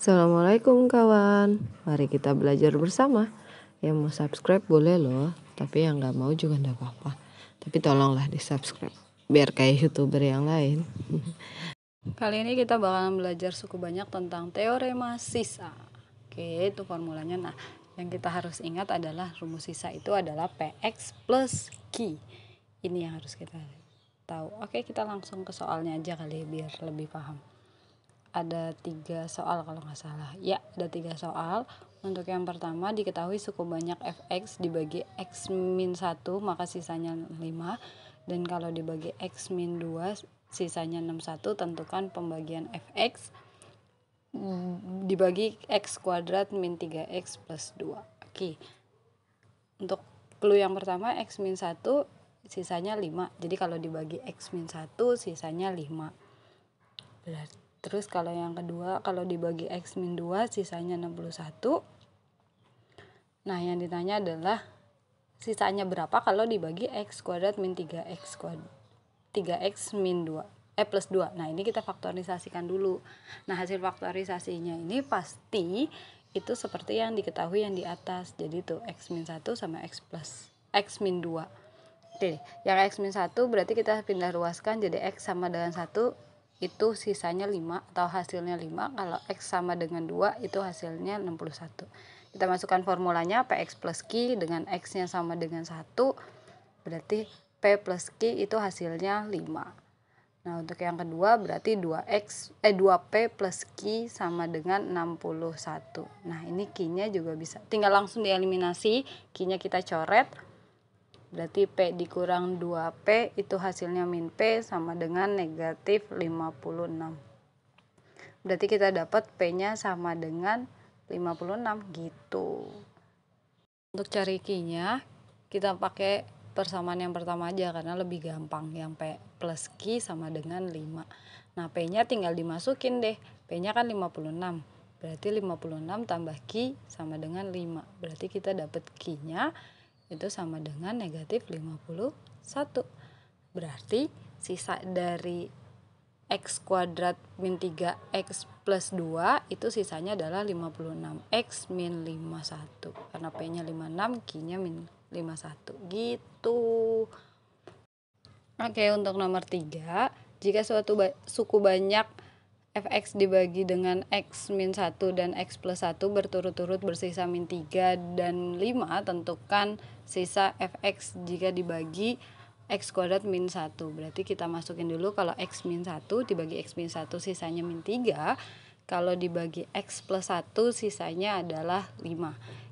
Assalamualaikum kawan, mari kita belajar bersama. Yang mau subscribe boleh loh, tapi yang gak mau juga gak apa-apa. Tapi tolonglah di subscribe, biar kayak youtuber yang lain. Kali ini kita bakalan belajar suku banyak tentang teorema sisa. Oke, itu formulanya. Nah, yang kita harus ingat adalah rumus sisa itu adalah PX plus Q. Ini yang harus kita tahu. Oke, kita langsung ke soalnya aja kali biar lebih paham. Ada 3 soal kalau nggak salah. Ya, ada 3 soal. Untuk yang pertama, diketahui suku banyak fx dibagi x min 1, maka sisanya 5. Dan kalau dibagi x min 2, sisanya 61, tentukan pembagian fx dibagi x kuadrat min 3x plus 2. Oke. Untuk clue yang pertama, x min 1 sisanya 5. Jadi kalau dibagi x min 1 sisanya 5. Berarti terus kalau yang kedua, kalau dibagi x min 2 sisanya 61. Nah, yang ditanya adalah sisanya berapa kalau dibagi x kuadrat min 3x kuadrat 3x min 2 plus 2. Nah, ini kita faktorisasikan dulu. Nah, hasil faktorisasinya ini pasti itu seperti yang diketahui yang di atas. Jadi itu x min 1 sama x min 2. Oke, yang x min 1 berarti kita pindah ruaskan jadi x sama dengan 1 itu sisanya 5 atau hasilnya 5. Kalau x sama dengan 2 itu hasilnya 61. Kita masukkan formulanya Px plus Q dengan x nya sama dengan 1, berarti P plus Q itu hasilnya 5. Nah, untuk yang kedua berarti 2P plus Q sama dengan 61. Nah, ini Q-nya juga bisa tinggal langsung dieliminasi, Q-nya kita coret. Berarti P dikurang 2P itu hasilnya min P sama dengan negatif 56. Berarti kita dapat P-nya sama dengan 56 gitu. Untuk cari Q-nya kita pakai persamaan yang pertama aja karena lebih gampang. Yang P plus Q sama dengan 5. Nah, P-nya tinggal dimasukin deh. P-nya kan 56. Berarti 56 tambah Q sama dengan 5. Berarti kita dapat Q-nya itu sama dengan negatif 51. Berarti sisa dari x kuadrat min 3x plus 2 itu sisanya adalah 56x min 51. Karena P-nya 56, Q-nya min 51 gitu. Oke, untuk nomor 3, jika suatu suku banyak fx dibagi dengan x min 1 dan x plus 1 berturut-turut bersisa min 3 dan 5, tentukan sisa fx jika dibagi x kuadrat min 1. Berarti kita masukin dulu kalau x min 1 dibagi x min 1 sisanya min 3. Kalau dibagi x plus 1 sisanya adalah 5.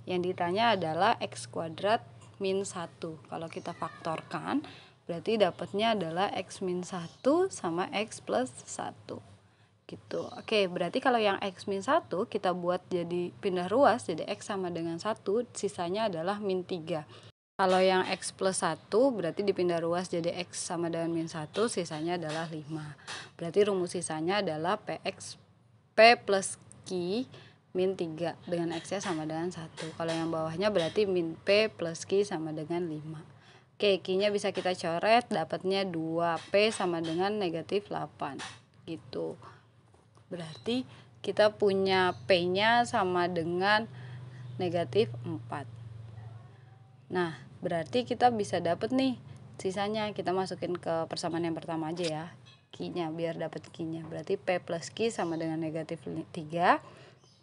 Yang ditanya adalah x kuadrat min 1. Kalau kita faktorkan berarti dapatnya adalah x min 1 sama x plus 1. Gitu. Oke, berarti kalau yang x min 1 kita buat jadi pindah ruas jadi x sama dengan 1, sisanya adalah min 3. Kalau yang x plus 1 berarti dipindah ruas jadi x sama dengan min 1, sisanya adalah 5. Berarti rumus sisanya adalah P plus Q min 3 dengan x-nya sama dengan 1. Kalau yang bawahnya berarti min P plus Q sama dengan 5. Oke, Q-nya bisa kita coret, dapatnya 2P sama dengan negatif 8. Gitu. Berarti kita punya P-nya sama dengan negatif 4. Nah, berarti kita bisa dapat nih sisanya. Kita masukin ke persamaan yang pertama aja ya, Q-nya biar dapat Q-nya. Berarti P plus Q sama dengan negatif 3.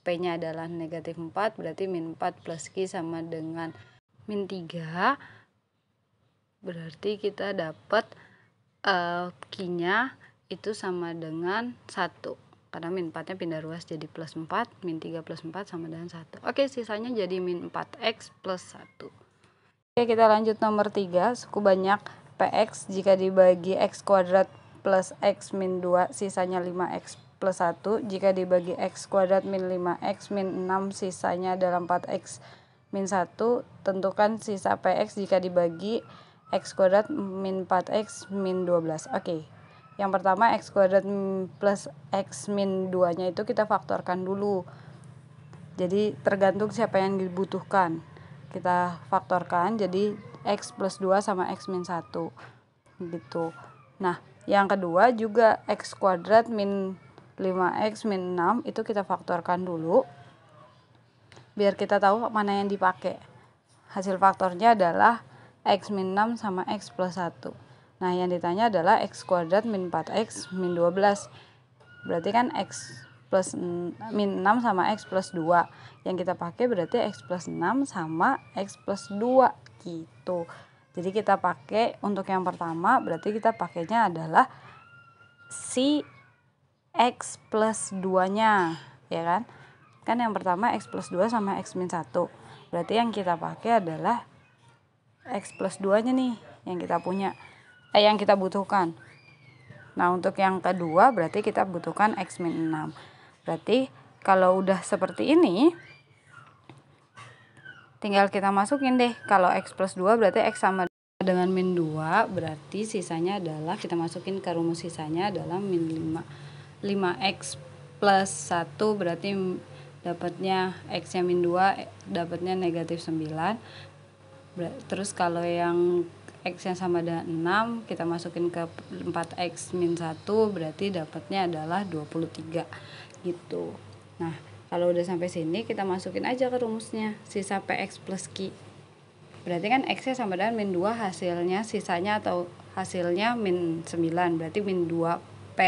P-nya adalah negatif 4, berarti min 4 plus Q sama dengan min 3. Berarti kita dapat Q-nya itu sama dengan 1. Karena min 4 nya pindah ruas jadi plus 4, min 3 plus 4 sama dengan 1. Oke, sisanya jadi min 4x plus 1. Oke, kita lanjut nomor 3. Suku banyak Px jika dibagi x kuadrat plus x min 2 sisanya 5x plus 1. Jika dibagi x kuadrat min 5x min 6 sisanya adalah 4x min 1. Tentukan sisa Px jika dibagi x kuadrat min 4x min 12. Oke. Yang pertama x kuadrat plus x min 2 nya itu kita faktorkan dulu. Jadi tergantung siapa yang dibutuhkan. Kita faktorkan jadi x plus 2 sama x min 1 gitu. Nah, yang kedua juga x kuadrat min 5x min 6 itu kita faktorkan dulu biar kita tahu mana yang dipakai. Hasil faktornya adalah x min 6 sama x plus 1. Nah, yang ditanya adalah x kuadrat min 4x min 12. Berarti kan x plus min 6 sama x plus 2. Yang kita pakai berarti x plus 6 sama x plus 2 gitu. Jadi kita pakai untuk yang pertama berarti kita pakainya adalah si x plus 2-nya, ya kan? Kan yang pertama x plus 2 sama x min 1. Berarti yang kita pakai adalah x plus 2-nya nih yang kita punya. Yang kita butuhkan. Nah, untuk yang kedua berarti kita butuhkan x min 6. Berarti kalau udah seperti ini tinggal kita masukin deh. Kalau x plus 2 berarti x sama dengan min 2, berarti sisanya adalah kita masukin ke rumus sisanya adalah min 5. 5x plus 1 berarti dapatnya x nya min 2 dapatnya negatif 9. Terus kalau yang x yang sama dengan 6 kita masukin ke 4x min 1 berarti dapatnya adalah 23 gitu. Nah, kalau udah sampai sini kita masukin aja ke rumusnya sisa px plus q. Berarti kan x nya sama dengan min 2 hasilnya sisanya atau hasilnya min 9. Berarti min 2p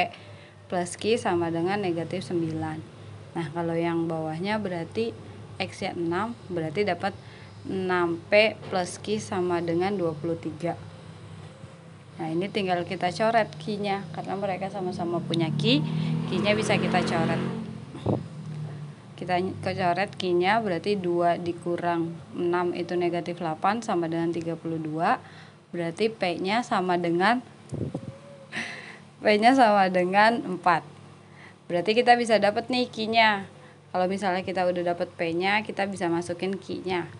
plus q sama dengan negatif 9. Nah, kalau yang bawahnya berarti x nya 6 berarti dapat 6p plus q sama dengan 23. Nah, ini tinggal kita coret q-nya karena mereka sama-sama punya q-nya bisa kita coret. Kita coret q-nya berarti 2 dikurang 6 itu negatif 8 sama dengan 32. Berarti p-nya sama dengan 4. Berarti kita bisa dapat nih q-nya. Kalau misalnya kita udah dapat p-nya, kita bisa masukin q-nya.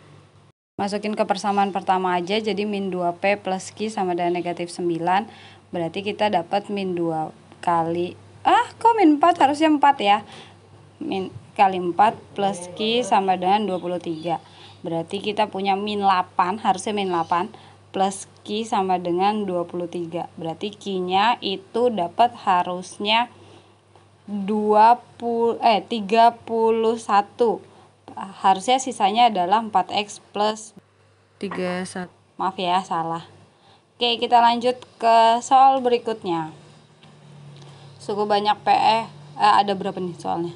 Masukin ke persamaan pertama aja, jadi min 2p plus q sama dengan negatif 9. Berarti kita dapat min 2 kali, kok min 4 harusnya 4 ya. Min kali 4 plus q sama dengan 23. Berarti kita punya min 8, harusnya min 8 plus q sama dengan 23. Berarti q-nya itu dapat harusnya 31. Harusnya sisanya adalah 4x plus 31. Maaf ya, salah. Oke, kita lanjut ke soal berikutnya. Suku banyak PE, ada berapa nih soalnya?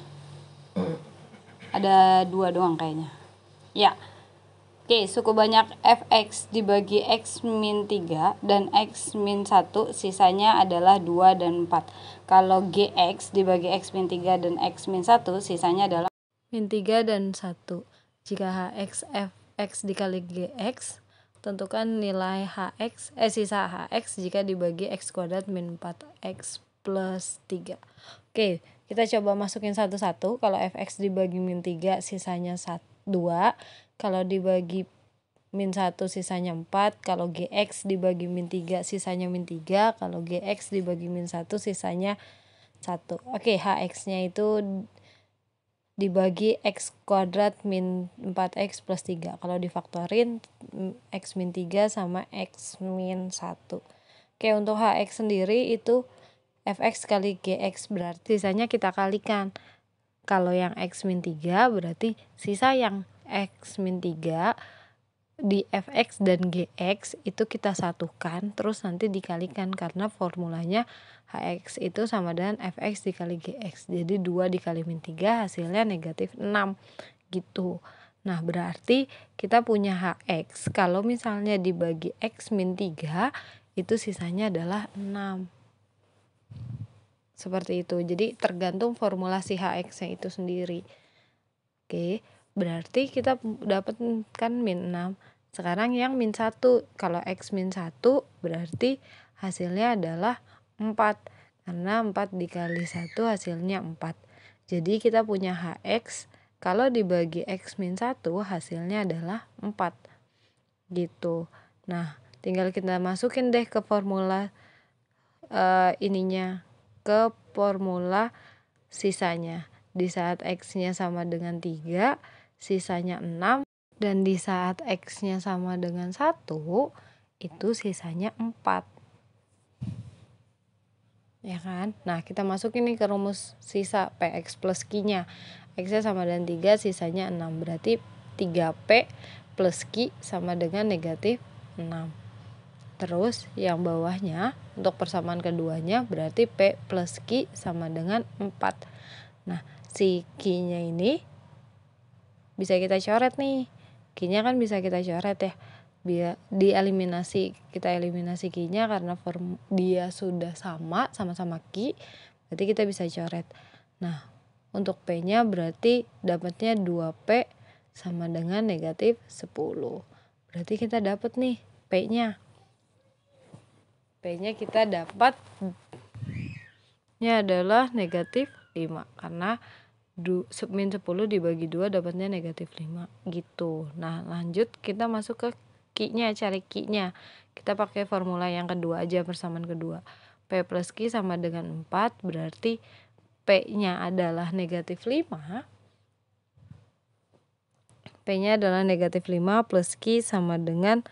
Ada 2 doang kayaknya. Ya. Oke, suku banyak fx dibagi x min 3 dan x min 1 sisanya adalah 2 dan 4. Kalau gx dibagi x min 3 dan x min 1 sisanya adalah min 3 dan 1. Jika hx fx dikali gx, tentukan nilai sisa hx jika dibagi x kuadrat min 4x plus 3. Oke, kita coba masukin satu-satu. Kalau fx dibagi min 3 sisanya 2. Kalau dibagi min 1 sisanya 4. Kalau gx dibagi min 3 sisanya min 3. Kalau gx dibagi min 1 sisanya 1. Oke, hx-nya itu dibagi x kuadrat min 4x plus 3. Kalau difaktorin x min 3 sama x min 1. Oke, untuk hx sendiri itu fx kali gx berarti sisanya kita kalikan. Kalau yang x min 3 berarti sisa yang x min 3 di fx dan gx itu kita satukan terus nanti dikalikan karena formulanya hx itu sama dengan fx dikali gx. Jadi 2 dikali min 3 hasilnya negatif 6 gitu. Nah, berarti kita punya hx kalau misalnya dibagi x min 3 itu sisanya adalah 6. Seperti itu. Jadi tergantung formulasi hx-nya itu sendiri. Oke, berarti kita dapatkan min 6. Sekarang yang min 1. Kalau x min 1 berarti hasilnya adalah 4. Karena 4 dikali 1 hasilnya 4. Jadi kita punya hx kalau dibagi x min 1 hasilnya adalah 4. Gitu. Nah, tinggal kita masukin deh ke formula ke formula sisanya. Di saat x-nya sama dengan 3, sisanya 6. Dan di saat x-nya sama dengan 1, itu sisanya 4. ya kan. Nah, kita masukin nih ke rumus sisa Px plus Q-nya. X-nya sama dengan 3, sisanya 6. Berarti 3P plus Q sama dengan negatif 6. Terus yang bawahnya untuk persamaan keduanya berarti P plus Q sama dengan 4. Nah, si Q-nya ini bisa kita coret nih. Q-nya kan bisa kita coret ya. Biar dieliminasi, kita eliminasi Q-nya karena dia sudah sama-sama Q, berarti kita bisa coret. Nah, untuk P-nya berarti dapatnya 2P sama dengan negatif 10. Berarti kita dapat nih P-nya. P-nya kita dapat adalah negatif 5 karena min 10 dibagi 2 dapatnya negatif 5 gitu. Nah, lanjut kita masuk ke Q-nya, cari Q-nya. Kita pakai formula yang kedua aja, persamaan kedua. P plus Q sama dengan 4, berarti P-nya adalah negatif 5. P-nya adalah negatif 5 plus Q sama dengan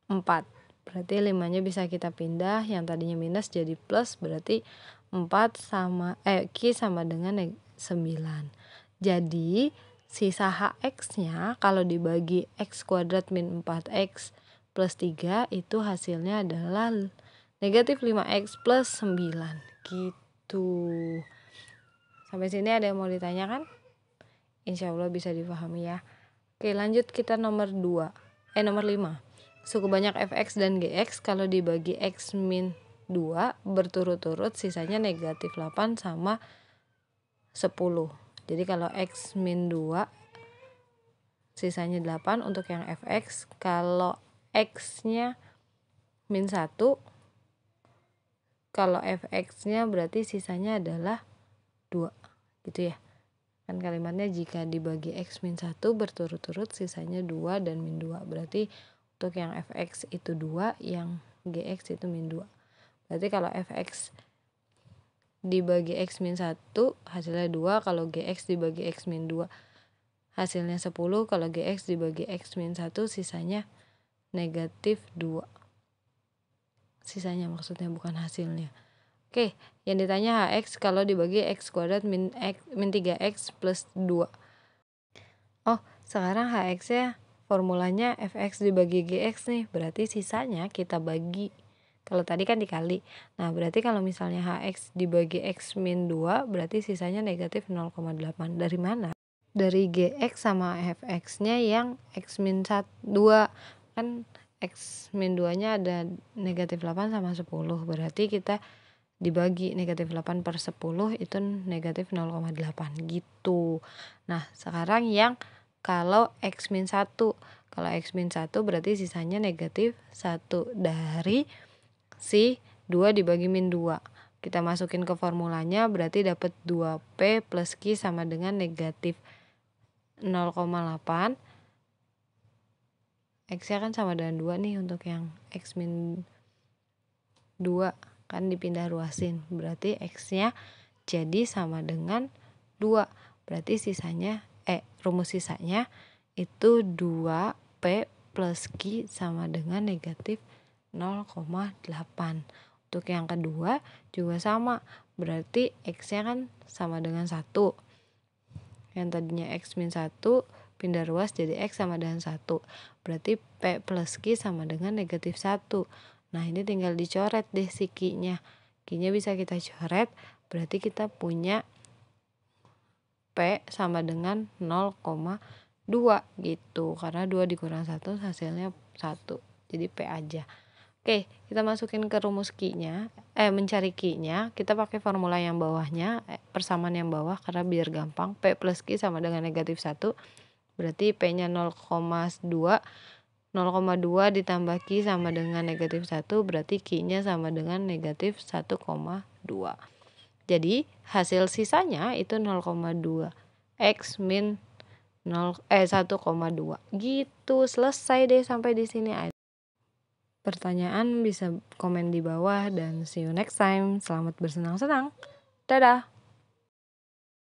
4. Berarti 5-nya bisa kita pindah, yang tadinya minus jadi plus, berarti 4 sama Q sama dengan 9. Jadi sisa HX-nya kalau dibagi X kuadrat min 4X plus 3 itu hasilnya adalah negatif 5X plus 9 gitu. Sampai sini ada yang mau ditanyakan? Insya Allah bisa dipahami ya. Oke, lanjut kita nomor 5. Suku banyak fx dan gx kalau dibagi x min 2 berturut-turut sisanya negatif 8 sama 10. Jadi kalau x min 2 sisanya 8 untuk yang fx. Kalau x-nya min 1, kalau fx-nya berarti sisanya adalah 2. Gitu ya. Kan kalimatnya jika dibagi x min 1 berturut-turut sisanya 2 dan min 2. Berarti untuk yang fx itu 2, yang gx itu min 2. Berarti kalau fx dibagi x min 1 hasilnya 2, kalau gx dibagi x min 2 hasilnya 10, kalau gx dibagi x min 1 sisanya negatif 2. Sisanya maksudnya, bukan hasilnya. Oke, yang ditanya hx kalau dibagi x kuadrat min 3x plus 2. Oh, sekarang hx-nya formulanya fx dibagi gx nih, berarti sisanya kita bagi. Kalau tadi kan dikali. Nah, berarti kalau misalnya hx dibagi x min 2, berarti sisanya negatif 0,8. Dari mana? Dari gx sama fx-nya yang x min 2. Kan x min 2-nya ada negatif 8 sama 10. Berarti kita dibagi negatif 8 per 10 itu negatif 0,8 gitu. Nah, sekarang yang kalau x min 1. Kalau x min 1 berarti sisanya negatif 1 dari si 2 dibagi min 2. Kita masukin ke formulanya berarti dapat 2P plus Q sama dengan negatif 0,8. X-nya kan sama dengan 2 nih untuk yang x min 2. Kan dipindah ruasin. Berarti X-nya jadi sama dengan 2. Berarti sisanya rumus sisanya itu 2P plus Q sama dengan negatif 0,8. Untuk yang kedua juga sama. Berarti X-nya kan sama dengan 1. Yang tadinya X min 1 pindah ruas jadi X sama dengan 1. Berarti P plus Q sama dengan negatif 1. Nah, ini tinggal dicoret deh si Q-nya. Q-nya bisa kita coret, berarti kita punya P sama dengan 0,2 gitu. Karena 2 dikurang 1 hasilnya 1. Jadi P aja. Oke, kita masukin ke rumus Q-nya. Mencari Q-nya, kita pakai formula yang bawahnya, persamaan yang bawah karena biar gampang. P plus Q sama dengan negatif 1. Berarti P-nya 0,2. 0,2 ditambah Q sama dengan negatif 1, berarti Q-nya sama dengan negatif 1,2. Jadi hasil sisanya itu 0,2. X min 1,2. Gitu, selesai deh sampai di sini aja. Pertanyaan bisa komen di bawah dan see you next time. Selamat bersenang-senang. Dadah.